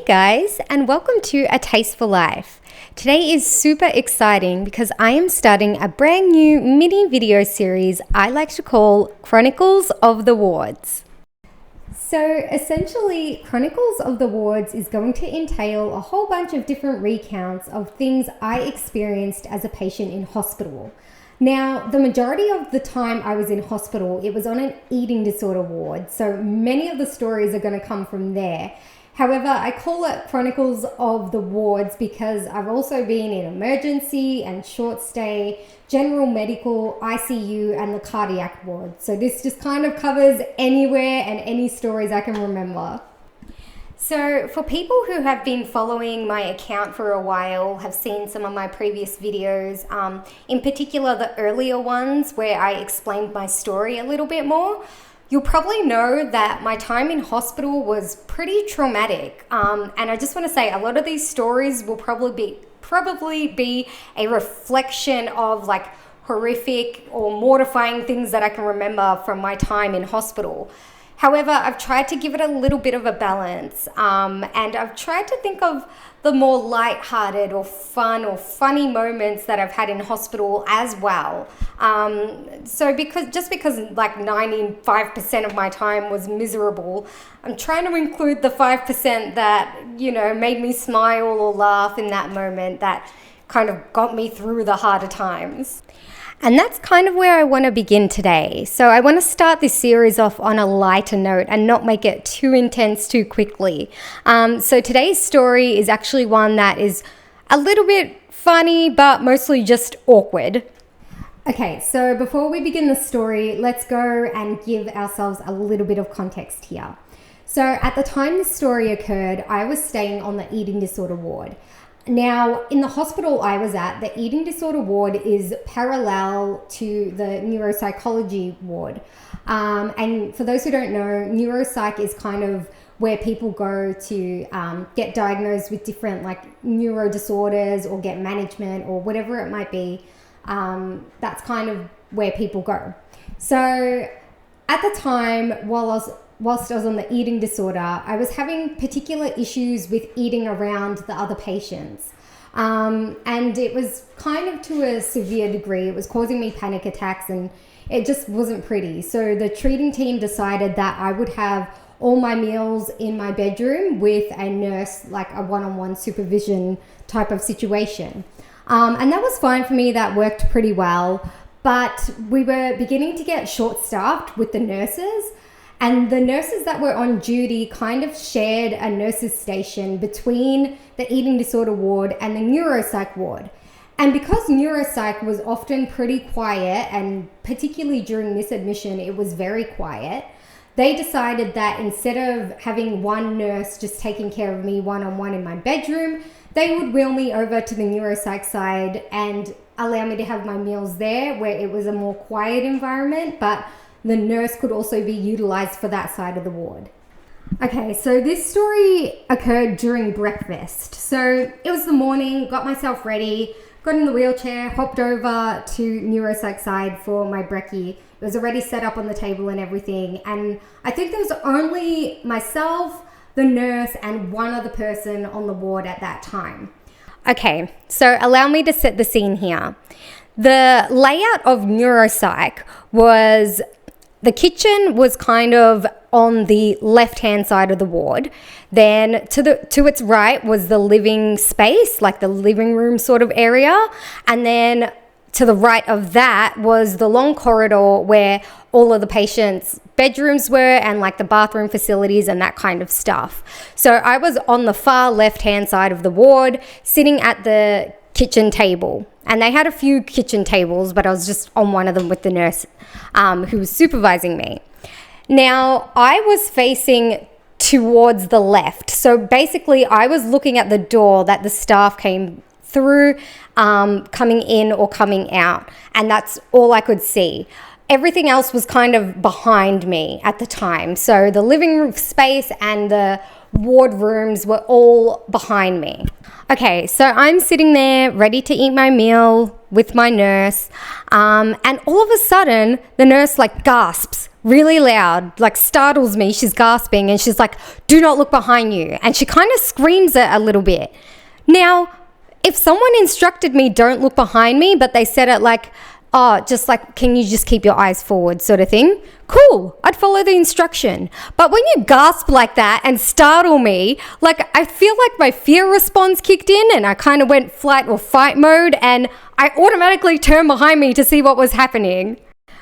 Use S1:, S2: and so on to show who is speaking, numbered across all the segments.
S1: Hey guys, and welcome to A Taste for Life. Today is super exciting because I am starting a brand new mini video series I like to call Chronicles of the Wards. So essentially, Chronicles of the Wards is going to entail a whole bunch of different recounts of things I experienced as a patient in hospital. Now, the majority of the time I was in hospital, it was on an eating disorder ward, so many of the stories are going to come from there. However, I call it Chronicles of the Wards because I've also been in emergency and short stay, general medical, ICU, and the cardiac ward. So this just kind of covers anywhere and any stories I can remember. So for people who have been following my account for a while, have seen some of my previous videos, in particular the earlier ones where I explained my story a little bit more, you'll probably know that my time in hospital was pretty traumatic. And I just want to say a lot of these stories will probably be a reflection of like horrific or mortifying things that I can remember from my time in hospital. However, I've tried to give it a little bit of a balance, and I've tried to think of the more lighthearted or fun or funny moments that I've had in hospital as well. So because like 95% of my time was miserable, I'm trying to include the 5% that, made me smile or laugh in that moment that kind of got me through the harder times. And that's kind of where I want to begin today. So I want to start this series off on a lighter note and not make it too intense too quickly. So today's story is actually one that is a little bit funny, but mostly just awkward. Okay, so before we begin the story, let's go and give ourselves a little bit of context here. So at the time this story occurred, I was staying on the eating disorder ward. Now, in the hospital I was at, the eating disorder ward is parallel to the neuropsychology ward. And for those who don't know, neuropsych is kind of where people go to get diagnosed with different like neuro disorders or get management or whatever it might be. That's kind of where people go. So at the time, whilst I was on the eating disorder, I was having particular issues with eating around the other patients. And it was kind of to a severe degree. It was causing me panic attacks and it just wasn't pretty. So the treating team decided that I would have all my meals in my bedroom with a nurse, like a one-on-one supervision type of situation. And that was fine for me. That worked pretty well. But we were beginning to get short-staffed with the nurses. And the nurses that were on duty kind of shared a nurse's station between the eating disorder ward and the neuropsych ward. And because neuropsych was often pretty quiet, and particularly during this admission, it was very quiet, they decided that instead of having one nurse just taking care of me one-on-one in my bedroom, they would wheel me over to the neuropsych side and allow me to have my meals there where it was a more quiet environment, but the nurse could also be utilized for that side of the ward. Okay, so this story occurred during breakfast. So it was the morning, got myself ready, got in the wheelchair, hopped over to neuropsych side for my brekkie. It was already set up on the table and everything. And I think there was only myself, the nurse, and one other person on the ward at that time. Okay, so allow me to set the scene here. The layout of neuropsych was the kitchen was kind of on the left-hand side of the ward. Then to its right was the living space, like the living room sort of area. And then to the right of that was the long corridor where all of the patients' bedrooms were and like the bathroom facilities and that kind of stuff. So I was on the far left-hand side of the ward, sitting at the kitchen table. And they had a few kitchen tables, but I was just on one of them with the nurse who was supervising me. Now, I was facing towards the left. So basically, I was looking at the door that the staff came through, coming in or coming out. And that's all I could see. Everything else was kind of behind me at the time. So the living room space and the ward rooms were all behind me. Okay, so I'm sitting there ready to eat my meal with my nurse, and all of a sudden the nurse like gasps, really loud, like startles me. She's gasping and she's like, "Do not look behind you." And she kind of screams it a little bit. Now, if someone instructed me, "Don't look behind me," but they said it like, "Oh, just like, can you just keep your eyes forward," sort of thing, cool, I'd follow the instruction. But when you gasp like that and startle me, like, I feel like my fear response kicked in and I kind of went flight or fight mode, and I automatically turned behind me to see what was happening.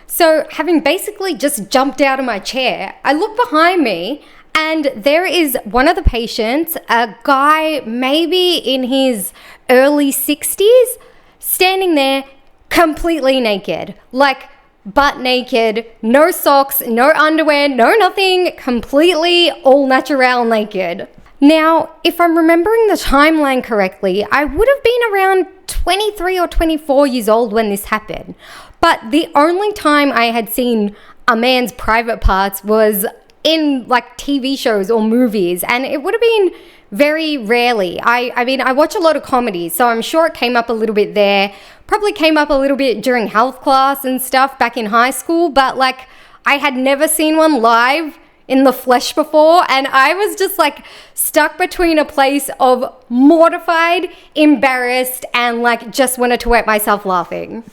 S1: So having basically just jumped out of my chair, I look behind me and there is one of the patients, a guy maybe in his early 60s, standing there completely naked, like butt naked, no socks, no underwear, no nothing, completely all natural naked. Now, if I'm remembering the timeline correctly, I would have been around 23 or 24 years old when this happened. But the only time I had seen a man's private parts was in like TV shows or movies, and it would have been very rarely. I mean, I watch a lot of comedies, so I'm sure it came up a little bit there. Probably came up a little bit during health class and stuff back in high school, but like I had never seen one live in the flesh before, and I was just like stuck between a place of mortified, embarrassed, and like just wanted to wet myself laughing.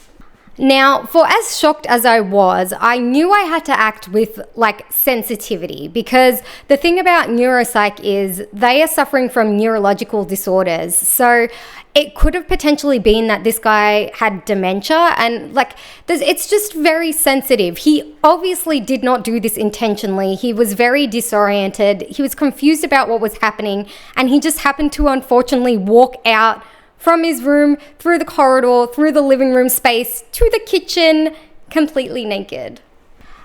S1: Now, for as shocked as I was, I knew I had to act with like sensitivity, because the thing about neuropsych is they are suffering from neurological disorders. So it could have potentially been that this guy had dementia, and like it's just very sensitive. He obviously did not do this intentionally. He was very disoriented. He was confused about what was happening, and he just happened to unfortunately walk out from his room, through the corridor, through the living room space, to the kitchen, completely naked.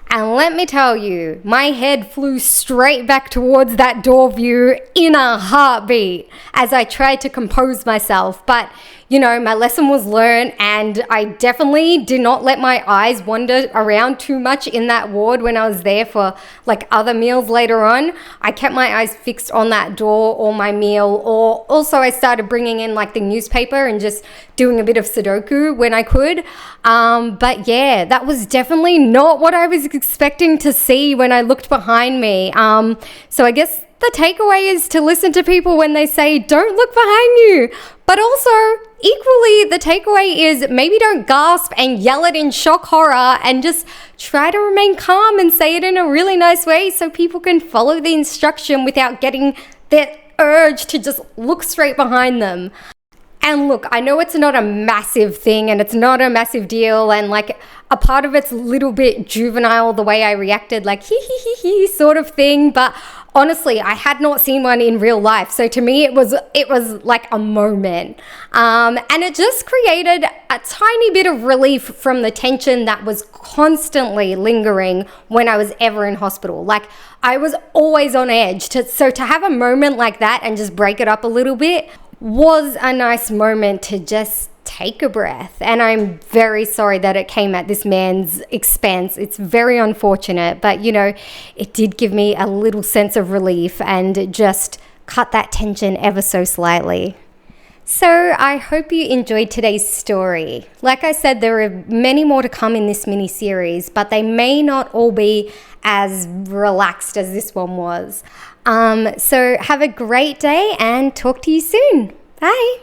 S1: And let me tell you, my head flew straight back towards that door view in a heartbeat as I tried to compose myself. But, you know, my lesson was learned, and I definitely did not let my eyes wander around too much in that ward when I was there for like other meals later on. I kept my eyes fixed on that door or my meal, or also I started bringing in like the newspaper and just doing a bit of Sudoku when I could. But yeah, that was definitely not what I was expecting to see when I looked behind me. So I guess the takeaway is to listen to people when they say don't look behind you. But also, equally, the takeaway is maybe don't gasp and yell it in shock horror, and just try to remain calm and say it in a really nice way so people can follow the instruction without getting that urge to just look straight behind them. And look, I know it's not a massive thing and it's not a massive deal, and like a part of it's a little bit juvenile the way I reacted, like hee sort of thing, but honestly, I had not seen one in real life. So to me, it was like a moment. And it just created a tiny bit of relief from the tension that was constantly lingering when I was ever in hospital. Like I was always on edge. So to have a moment like that and just break it up a little bit was a nice moment to just take a breath. And I'm very sorry that it came at this man's expense. It's very unfortunate, but you know, it did give me a little sense of relief and just cut that tension ever so slightly. So I hope you enjoyed today's story. Like I said, there are many more to come in this mini series, but they may not all be as relaxed as this one was. So have a great day and talk to you soon. Bye.